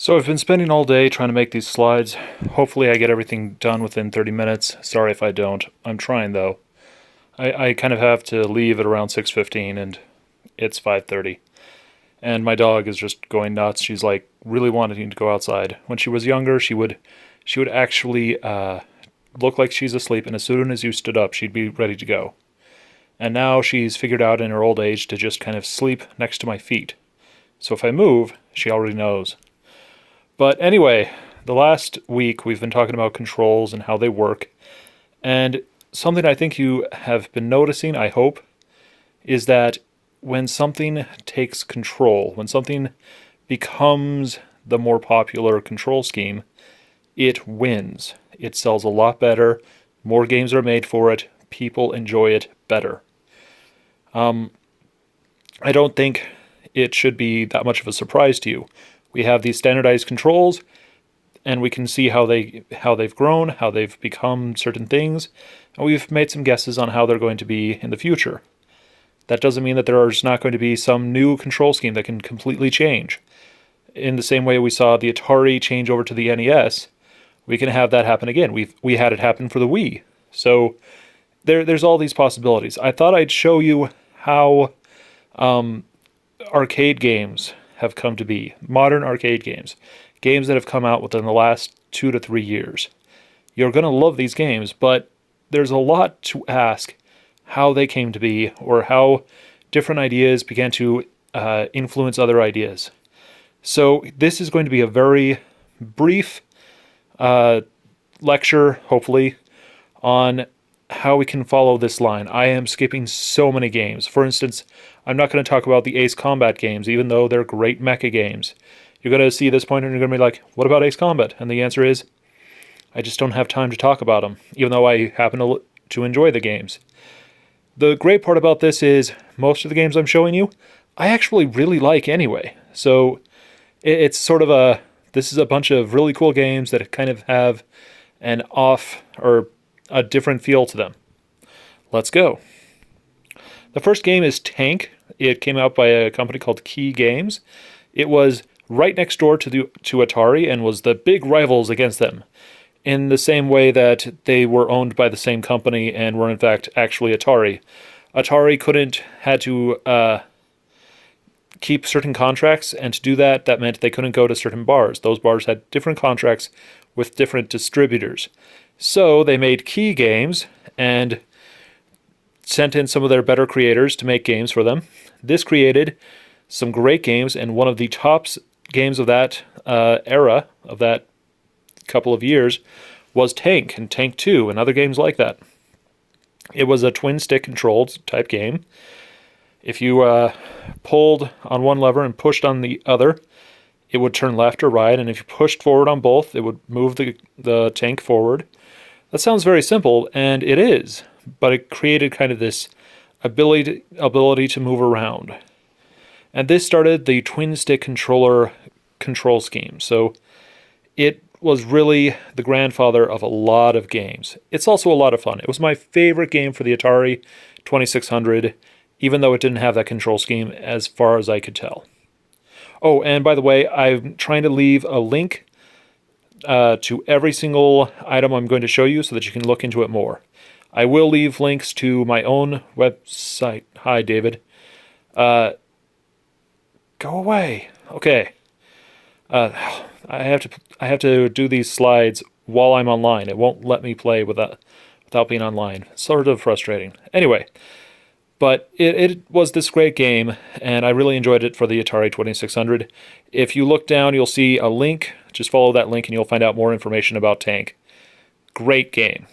So I've been spending all day trying to make these slides. Hopefully I get everything done within 30 minutes. Sorry if I don't. I'm trying though. I kind of have to leave at around 6:15 and it's 5:30. And my dog is just going nuts. She's like really wanting to go outside. When she was younger, she would actually look like she's asleep, and as soon as you stood up, she'd be ready to go. And now she's figured out in her old age to just kind of sleep next to my feet. So if I move, she already knows. But anyway, the last week we've been talking about controls and how they work. And something I think you have been noticing, I hope, is that when something takes control, when something becomes the more popular control scheme, it wins. It sells a lot better. More games are made for it. People enjoy it better. I don't think it should be that much of a surprise to you. We have these standardized controls, and we can see how they've grown, how they've become certain things, and we've made some guesses on how they're going to be in the future. That doesn't mean that there is not going to be some new control scheme that can completely change. In the same way we saw the Atari change over to the NES, we can have that happen again. We had it happen for the Wii. So there's all these possibilities. I thought I'd show you how arcade games have come to be. Modern arcade games. Games that have come out within the last 2 to 3 years. You're going to love these games, but there's a lot to ask how they came to be, or how different ideas began to influence other ideas. So this is going to be a very brief lecture, hopefully, on how we can follow this line. I am skipping so many games. For instance, I'm not going to talk about the Ace Combat games, even though they're great mecha games. You're going to see this point and you're going to be like, what about Ace Combat? And the answer is, I just don't have time to talk about them, even though I happen to enjoy the games. The great part about this is, most of the games I'm showing you, I actually really like anyway. So it's sort of this is a bunch of really cool games that kind of have an off or a different feel to them. Let's go. The first game is Tank. It came out by a company called Key Games. It was right next door to Atari and was the big rivals against them, in the same way that they were owned by the same company and were in fact actually Atari. Atari had to keep certain contracts, and to do that, that meant they couldn't go to certain bars. Those bars had different contracts with different distributors. So they made Key Games and sent in some of their better creators to make games for them. This created some great games, and one of the top games of that era, of that couple of years, was Tank and Tank 2 and other games like that. It was a twin stick controlled type game. If you pulled on one lever and pushed on the other, it would turn left or right, and if you pushed forward on both, it would move the tank forward. That sounds very simple, and it is, but it created kind of this ability to move around. And this started the twin stick controller control scheme. So it was really the grandfather of a lot of games. It's also a lot of fun. It was my favorite game for the Atari 2600, even though it didn't have that control scheme as far as I could tell. Oh, and by the way, I'm trying to leave a link to every single item I'm going to show you so that you can look into it more. I will leave links to my own website. Hi, David. Go away. Okay. I have to do these slides while I'm online. It won't let me play without being online. Sort of frustrating. Anyway, but it was this great game, and I really enjoyed it for the Atari 2600. If you look down, you'll see a link. Just follow that link and you'll find out more information about Tank. Great game.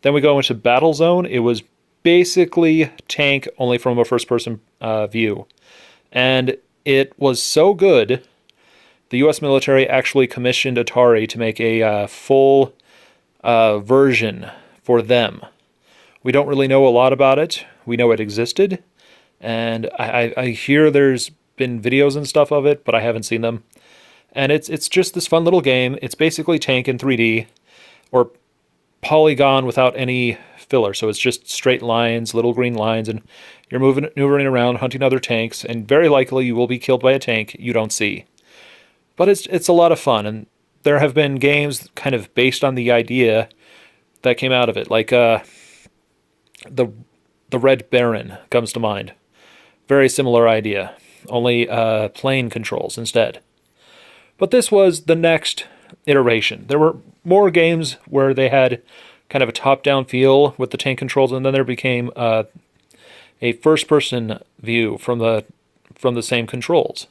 Then we go into Battlezone. It was basically Tank, only from a first-person view. And it was so good, the U.S. military actually commissioned Atari to make a full version for them. We don't really know a lot about it. We know it existed, and I hear there's been videos and stuff of it, but I haven't seen them. And it's just this fun little game. It's basically Tank in 3D, or polygon without any filler. So it's just straight lines, little green lines, and you're maneuvering around, hunting other tanks, and very likely you will be killed by a tank you don't see. But it's a lot of fun, and there have been games kind of based on the idea that came out of it, like the the Red Baron comes to mind. Very similar idea, only plane controls instead. But this was the next iteration. There were more games where they had kind of a top-down feel with the tank controls, and then there became a first-person view from the same controls.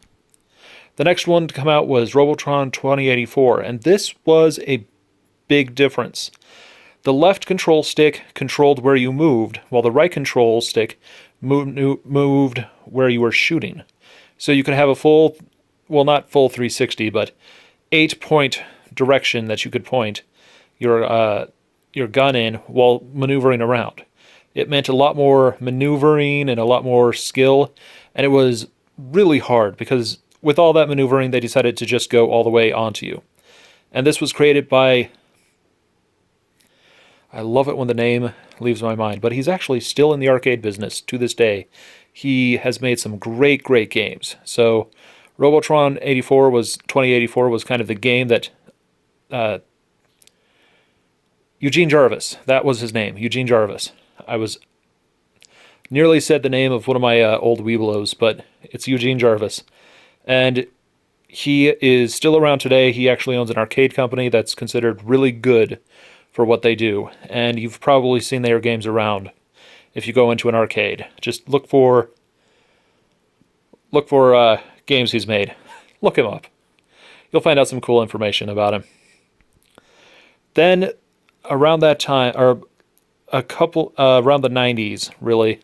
The next one to come out was Robotron 2084, and this was a big difference. The left control stick controlled where you moved, while the right control stick moved where you were shooting. So you could have a full, well, not full 360, but 8-point direction that you could point your gun in while maneuvering around. It meant a lot more maneuvering and a lot more skill, and it was really hard because with all that maneuvering, they decided to just go all the way onto you. And this was created by, I love it when the name leaves my mind, but he's actually still in the arcade business to this day. He has made some great, great games. So Robotron 2084 was kind of the game that Eugene Jarvis, that was his name, Eugene Jarvis. I was nearly said the name of one of my old Weeblos, but it's Eugene Jarvis. And he is still around today. He actually owns an arcade company that's considered really good for what they do. And you've probably seen their games around if you go into an arcade. Just look for games he's made. Look him up. You'll find out some cool information about him. Then around that time, or around the 90s, really,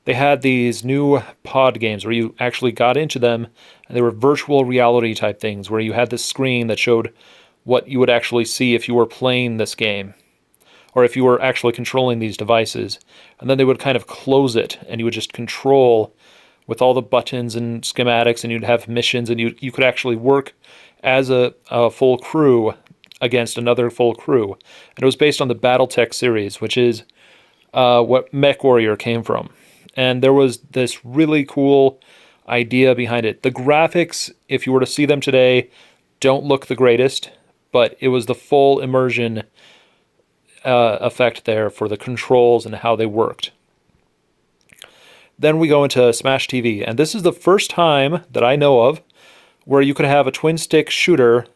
they had these new pod games where you actually got into them, and they were virtual reality type things where you had this screen that showed what you would actually see if you were playing this game, or if you were actually controlling these devices. And then they would kind of close it, and you would just control with all the buttons and schematics, and you'd have missions, and you could actually work as a full crew against another full crew. And it was based on the BattleTech series, which is what MechWarrior came from. And there was this really cool idea behind it. The graphics, if you were to see them today, don't look the greatest, but it was the full immersion effect there for the controls and how they worked. Then we go into Smash TV, and this is the first time that I know of where you could have a twin-stick shooter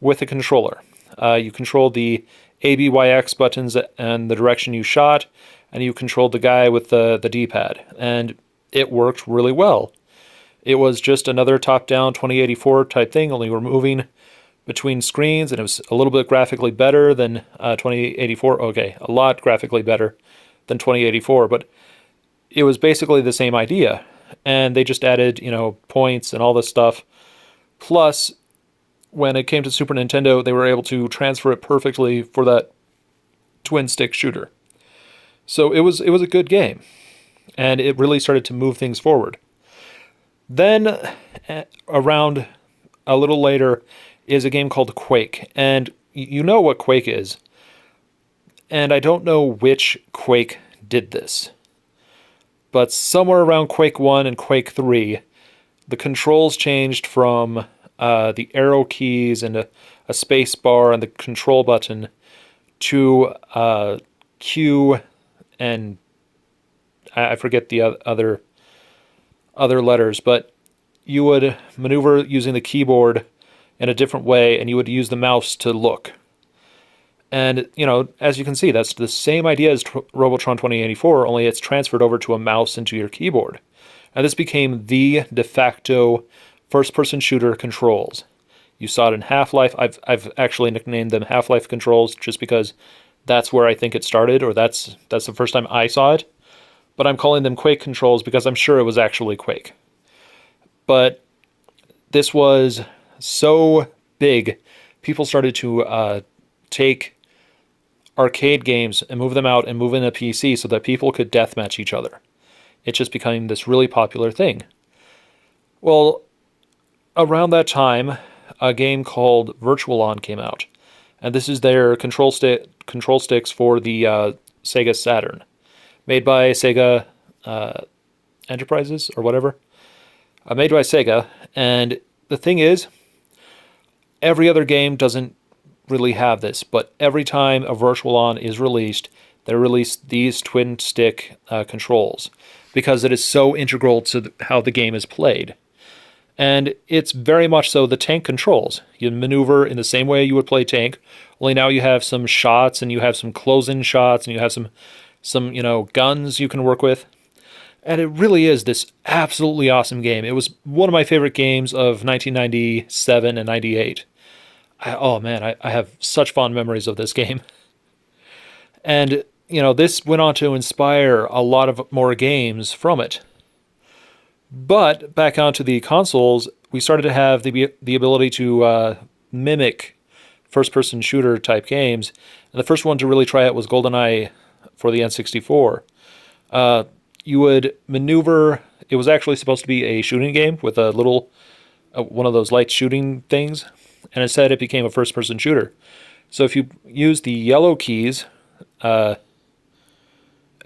with a controller. You controlled the A, B, Y, X buttons and the direction you shot, and you controlled the guy with the D-pad, and it worked really well. It was just another top-down 2084 type thing, only we're moving between screens, and it was a little bit graphically better than 2084. Okay, a lot graphically better than 2084, but it was basically the same idea, and they just added, points and all this stuff. Plus, when it came to Super Nintendo, they were able to transfer it perfectly for that twin-stick shooter. So it was a good game, and it really started to move things forward. Then, around a little later, is a game called Quake, and you know what Quake is. And I don't know which Quake did this, but somewhere around Quake 1 and Quake 3, the controls changed from the arrow keys and a space bar and the control button to Q and I forget the other letters, but you would maneuver using the keyboard in a different way, and you would use the mouse to look. And, as you can see, that's the same idea as Robotron 2084, only it's transferred over to a mouse into your keyboard. And this became the de facto first-person shooter controls. You saw it in Half-Life. I've actually nicknamed them Half-Life controls just because that's where I think it started, or that's the first time I saw it. But I'm calling them Quake controls because I'm sure it was actually Quake. But this was so big, people started to take arcade games and move them out and move in a PC so that people could deathmatch each other. It just became this really popular thing. Well, around that time, a game called Virtualon came out, and this is their control sticks for the Sega Saturn, made by Sega Enterprises or whatever. Made by Sega, and the thing is, Every other game doesn't really have this, but every time a Virtual On is released, they release these twin stick controls because it is so integral to how the game is played. And it's very much so the tank controls. You maneuver in the same way you would play tank, only now you have some shots and you have some close-in shots and you have some guns you can work with. And it really is this absolutely awesome game. It was one of my favorite games of 1997 and 98. Oh man, I have such fond memories of this game. And, this went on to inspire a lot of more games from it. But back onto the consoles, we started to have the ability to mimic first-person shooter type games. And the first one to really try it was GoldenEye for the N64. You would maneuver. It was actually supposed to be a shooting game with a little one of those light shooting things, and instead it became a first-person shooter. So if you use the yellow keys, I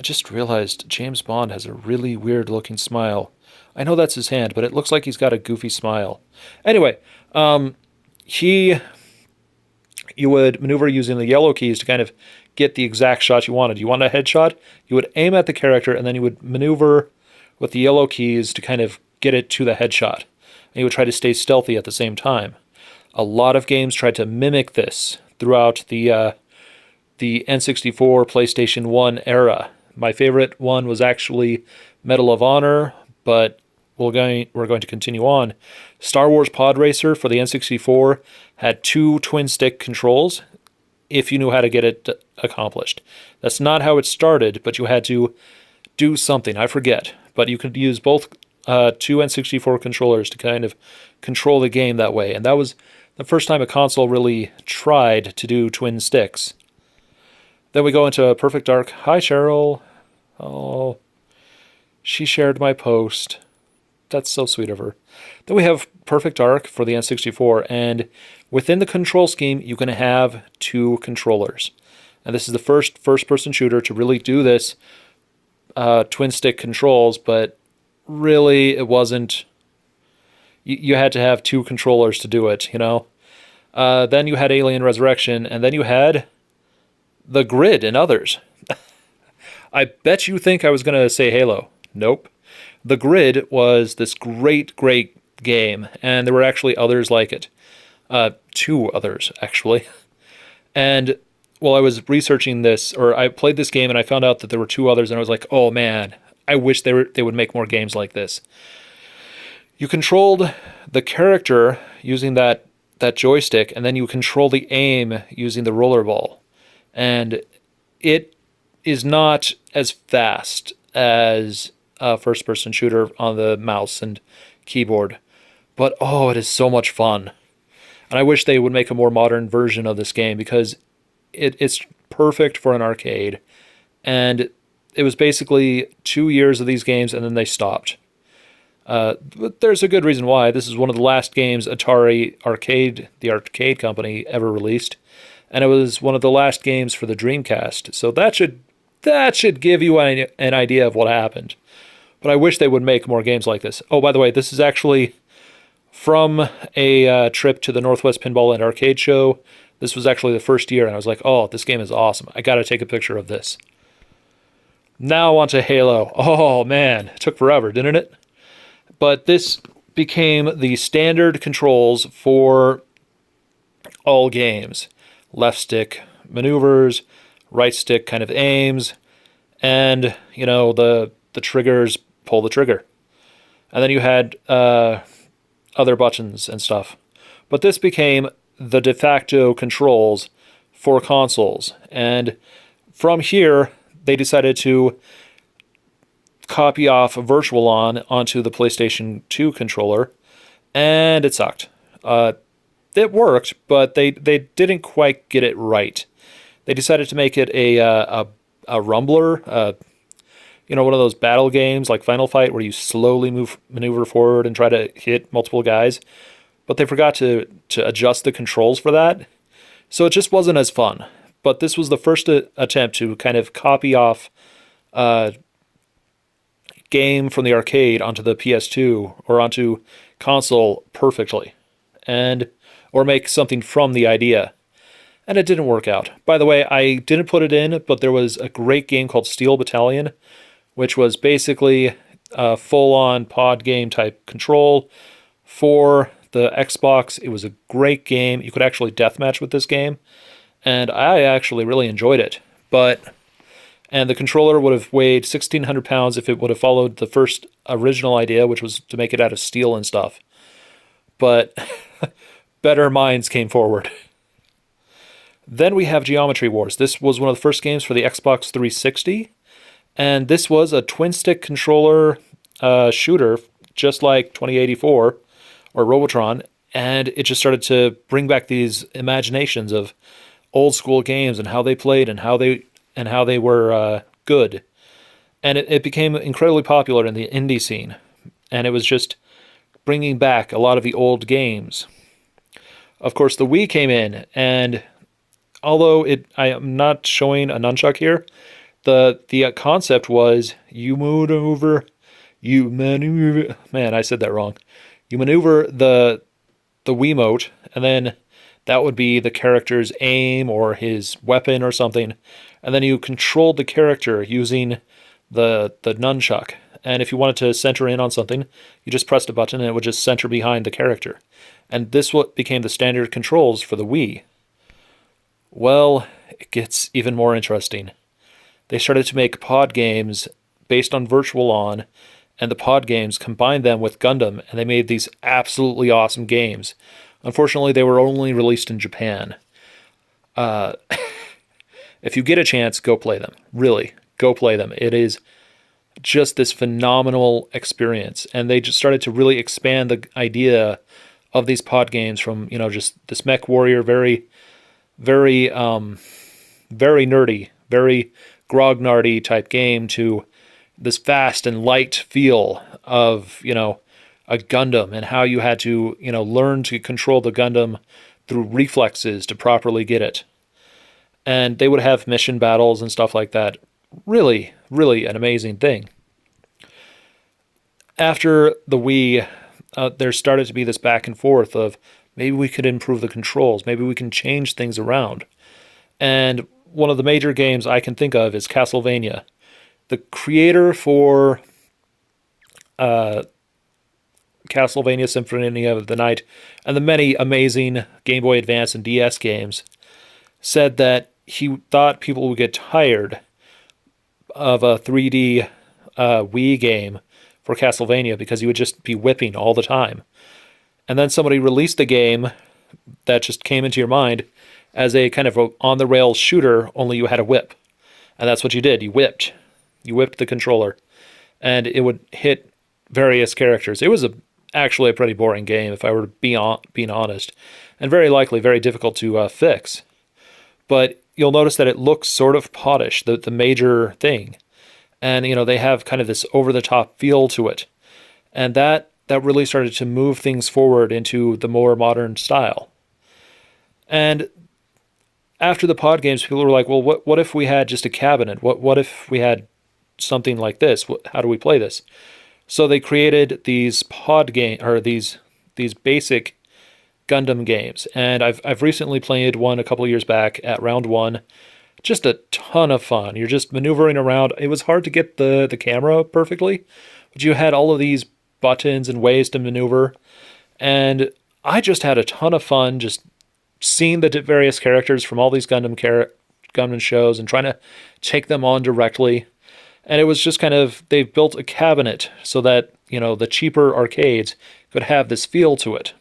just realized James Bond has a really weird-looking smile. I know that's his hand, but it looks like he's got a goofy smile. Anyway, you would maneuver using the yellow keys to kind of get the exact shot you wanted. You want a headshot? You would aim at the character, and then you would maneuver with the yellow keys to kind of get it to the headshot. And you would try to stay stealthy at the same time. A lot of games tried to mimic this throughout the N64, PlayStation 1 era. My favorite one was actually Medal of Honor, but we're going to continue on. Star Wars Pod Racer for the N64 had 2 twin stick controls if you knew how to get it accomplished. That's not how it started, but you had to do something. I forget. But you could use both 2 N64 controllers to kind of control the game that way. And that was the first time a console really tried to do twin sticks. Then we go into Perfect Dark. Hi, Cheryl. Oh, she shared my post. That's so sweet of her. Then we have Perfect Dark for the N64, and within the control scheme, you can have 2 controllers. And this is the first-person shooter to really do this twin-stick controls, but really it wasn't... You had to have 2 controllers to do it, Then you had Alien Resurrection, and then you had The Grid and others. I bet you think I was going to say Halo. Nope. The Grid was this great, great game, and there were actually others like it. 2 others, actually. And while I was researching this, or I played this game and I found out that there were 2 others, and I was like, oh man, I wish they would make more games like this. You controlled the character using that joystick, and then you control the aim using the rollerball. And it is not as fast as a first-person shooter on the mouse and keyboard. But, oh, it is so much fun. And I wish they would make a more modern version of this game because it's perfect for an arcade. And it was basically 2 years of these games, and then they stopped. But there's a good reason why. This is one of the last games Atari Arcade, the arcade company, ever released. And it was one of the last games for the Dreamcast. So that should give you an idea of what happened. But I wish they would make more games like this. Oh, by the way, this is actually from a trip to the Northwest Pinball and Arcade Show. This was actually the first year, and I was like, oh, this game is awesome. I got to take a picture of this. Now on to Halo. Oh, man. It took forever, didn't it? But this became the standard controls for all games. Left stick maneuvers, right stick kind of aims, and, the triggers pull the trigger. And then you had other buttons and stuff. But this became the de facto controls for consoles. And from here, they decided to copy off Virtual On onto the PlayStation 2 controller, and it sucked. It worked, but they didn't quite get it right. They decided to make it a rumbler, one of those battle games like Final Fight where you slowly maneuver forward and try to hit multiple guys. But they forgot to adjust the controls for that, so it just wasn't as fun. But this was the first attempt to kind of copy off game from the arcade onto the PS2 or onto console perfectly. and or make something from the idea. And it didn't work out. By the way, I didn't put it in, but there was a great game called Steel Battalion, which was basically a full-on pod game type control for the Xbox. It was a great game. You could actually deathmatch with this game, and I actually really enjoyed it. And the controller would have weighed 1,600 pounds if it would have followed the first original idea, which was to make it out of steel and stuff. But better minds came forward. Then we have Geometry Wars. This was one of the first games for the Xbox 360, and this was a twin-stick controller shooter, just like 2084 or Robotron, and it just started to bring back these imaginations of old school games and how they played and how they were good. And it became incredibly popular in the indie scene, and it was just bringing back a lot of the old games. Of course, the Wii came in, and although I am not showing a nunchuck here, the concept was you maneuver. Man, I said that wrong. You maneuver the Wiimote, and then that would be the character's aim or his weapon or something, and then you controlled the character using the nunchuck. And if you wanted to center in on something, you just pressed a button and it would just center behind the character. And this what became the standard controls for the Wii. Well, it gets even more interesting. They started to make pod games based on Virtual On, and the pod games combined them with Gundam, and they made these absolutely awesome games. Unfortunately, they were only released in Japan. If you get a chance, go play them. Really, go play them. It is just this phenomenal experience, and they just started to really expand the idea of these pod games from, just this mech warrior, very nerdy, very grognardy type game, to this fast and light feel of, a Gundam, and how you had to, learn to control the Gundam through reflexes to properly get it. And they would have mission battles and stuff like that. Really, really an amazing thing. After the Wii, there started to be this back and forth of maybe we could improve the controls, maybe we can change things around. And one of the major games I can think of is Castlevania. The creator for Castlevania Symphony of the Night and the many amazing Game Boy Advance and DS games said that he thought people would get tired of a 3D Wii game for Castlevania because he would just be whipping all the time. And then somebody released a game that just came into your mind as a kind of on-the-rails shooter, only you had a whip. And that's what you did. You whipped. You whipped the controller. And it would hit various characters. It was actually a pretty boring game, if I were being honest. And very likely very difficult to fix. But you'll notice that it looks sort of poddish, the major thing. And, they have kind of this over-the-top feel to it. And that really started to move things forward into the more modern style. And after the pod games, people were like, well, what if we had just a cabinet? What if we had something like this? How do we play this? So they created these pod game, or these basic Gundam games. And I've recently played one a couple of years back at Round 1. Just a ton of fun. You're just maneuvering around. It was hard to get the camera perfectly, but you had all of these buttons and ways to maneuver. And I just had a ton of fun just seeing the various characters from all these Gundam shows and trying to take them on directly. And it was just kind of, they've built a cabinet so that, the cheaper arcades could have this feel to it.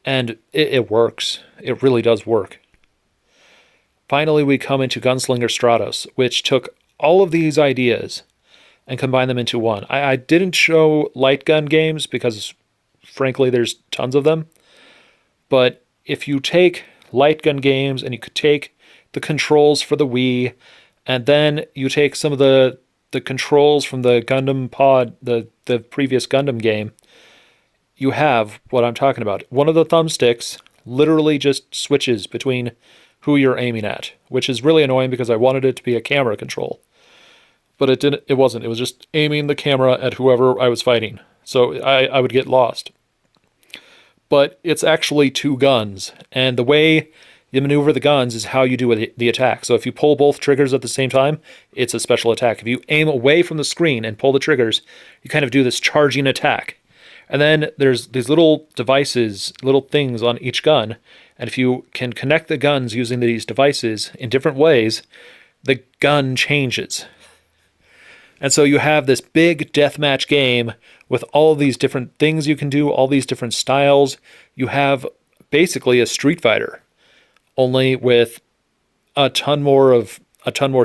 And it works. It really does work. Finally, we come into Gunslinger Stratos, which took all of these ideas and combined them into one. I didn't show light gun games because, frankly, there's tons of them. But if you take light gun games and you could take the controls for the Wii, and then you take some of the controls from the Gundam Pod, the previous Gundam game, you have what I'm talking about. One of the thumbsticks literally just switches between who you're aiming at, which is really annoying because I wanted it to be a camera control. But it wasn't. It was just aiming the camera at whoever I was fighting. So I would get lost. but it's actually two guns. And the way you maneuver the guns is how you do the attack. So if you pull both triggers at the same time, it's a special attack. If you aim away from the screen and pull the triggers, you kind of do this charging attack. And then there's these little devices, little things on each gun. And if you can connect the guns using these devices in different ways, the gun changes. And so you have this big deathmatch game with all these different things you can do, all these different styles. You have basically a Street Fighter, only with a ton more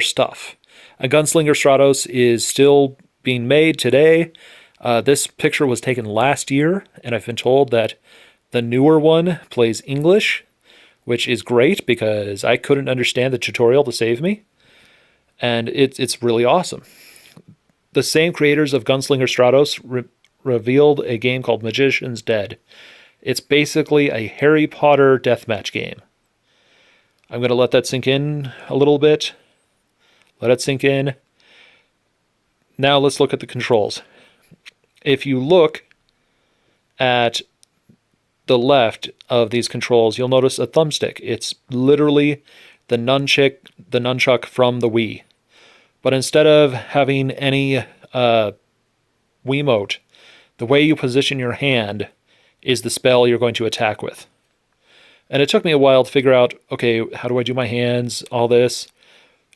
stuff. A Gunslinger Stratos is still being made today. This picture was taken last year, and I've been told that the newer one plays English, which is great because I couldn't understand the tutorial to save me. And it's really awesome. The same creators of Gunslinger Stratos revealed a game called Magician's Dead. It's basically a Harry Potter deathmatch game. I'm going to let that sink in a little bit. Let it sink in. Now let's look at the controls. If you look at the left of these controls, you'll notice a thumbstick. It's literally the nunchuck from the Wii. But instead of having any Wiimote, the way you position your hand is the spell you're going to attack with. And it took me a while to figure out, okay, how do I do my hands, all this,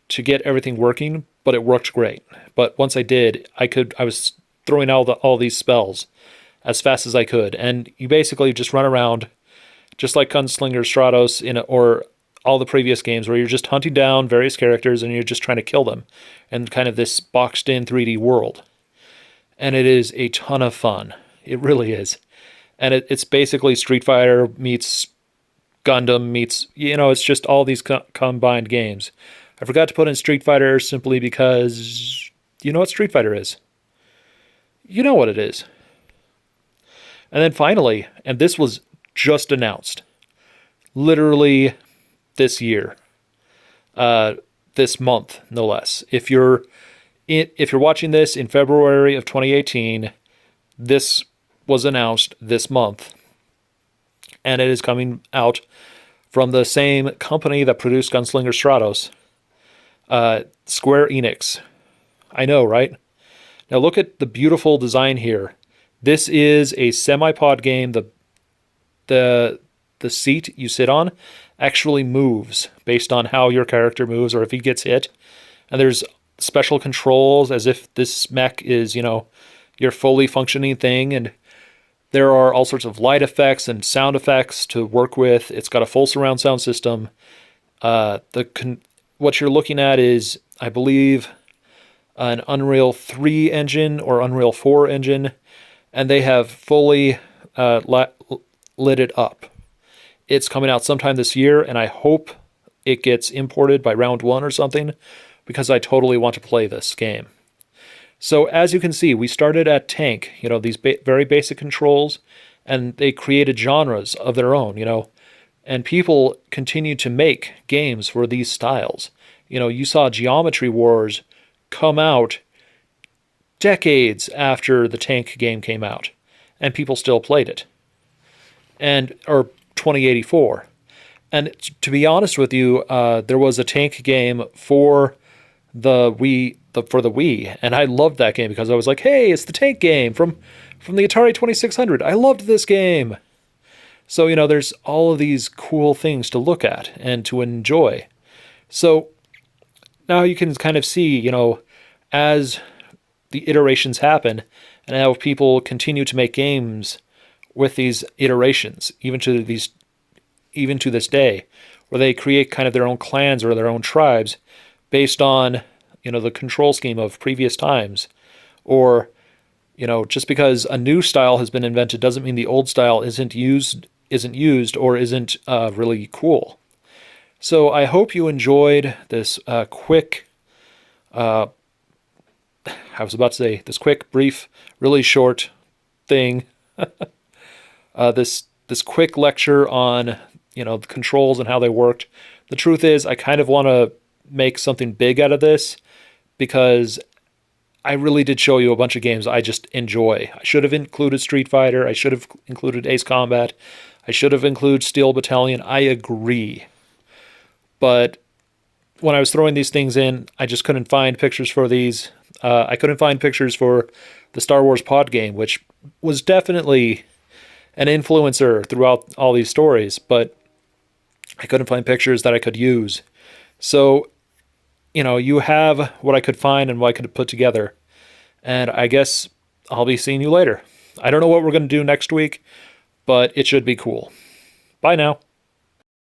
to get everything working, but it worked great. But once I did, I was throwing out all these spells as fast as I could. And you basically just run around, just like Gunslinger Stratos or all the previous games, where you're just hunting down various characters and you're just trying to kill them in kind of this boxed in 3D world. And it is a ton of fun. It really is. And it's basically Street Fighter meets Gundam meets, it's just all these combined games. I forgot to put in Street Fighter simply because you know what Street Fighter is. You know what it is. And then finally, and this was just announced, literally this year, this month, no less. If you're watching this in February of 2018, this was announced this month, and it is coming out from the same company that produced Gunslinger Stratos, Square Enix. I know, right? Now look at the beautiful design here. This is a semi-pod game. The seat you sit on actually moves based on how your character moves or if he gets hit. And there's special controls as if this mech is, your fully functioning thing. And there are all sorts of light effects and sound effects to work with. It's got a full surround sound system. What you're looking at is, I believe, an Unreal 3 engine or Unreal 4 engine. And they have fully lit it up. It's coming out sometime this year, and I hope it gets imported by round one or something, because I totally want to play this game. So as you can see, we started at tank, these very basic controls, and they created genres of their own, and people continue to make games for these styles. You saw Geometry Wars come out decades after the tank game came out, and people still played it. Or 2084. And to be honest with you, there was a tank game for the Wii, and I loved that game because I was like, hey, it's the tank game from the Atari 2600. I loved this game. So, there's all of these cool things to look at and to enjoy. So now you can kind of see, as the iterations happen and how people continue to make games with these iterations, even to this day, where they create kind of their own clans or their own tribes based on, the control scheme of previous times. Or, just because a new style has been invented doesn't mean the old style isn't used or isn't really cool. So I hope you enjoyed this quick, this quick, brief, really short thing. This quick lecture on, the controls and how they worked. The truth is, I kind of want to make something big out of this, because I really did show you a bunch of games I just enjoy. I should have included Street Fighter. I should have included Ace Combat. I should have included Steel Battalion. I agree. But when I was throwing these things in, I just couldn't find pictures for these. I couldn't find pictures for the Star Wars pod game, which was definitely an influencer throughout all these stories, but I couldn't find pictures that I could use. So, you have what I could find and what I could put together. And I guess I'll be seeing you later. I don't know what we're going to do next week, but it should be cool. Bye now.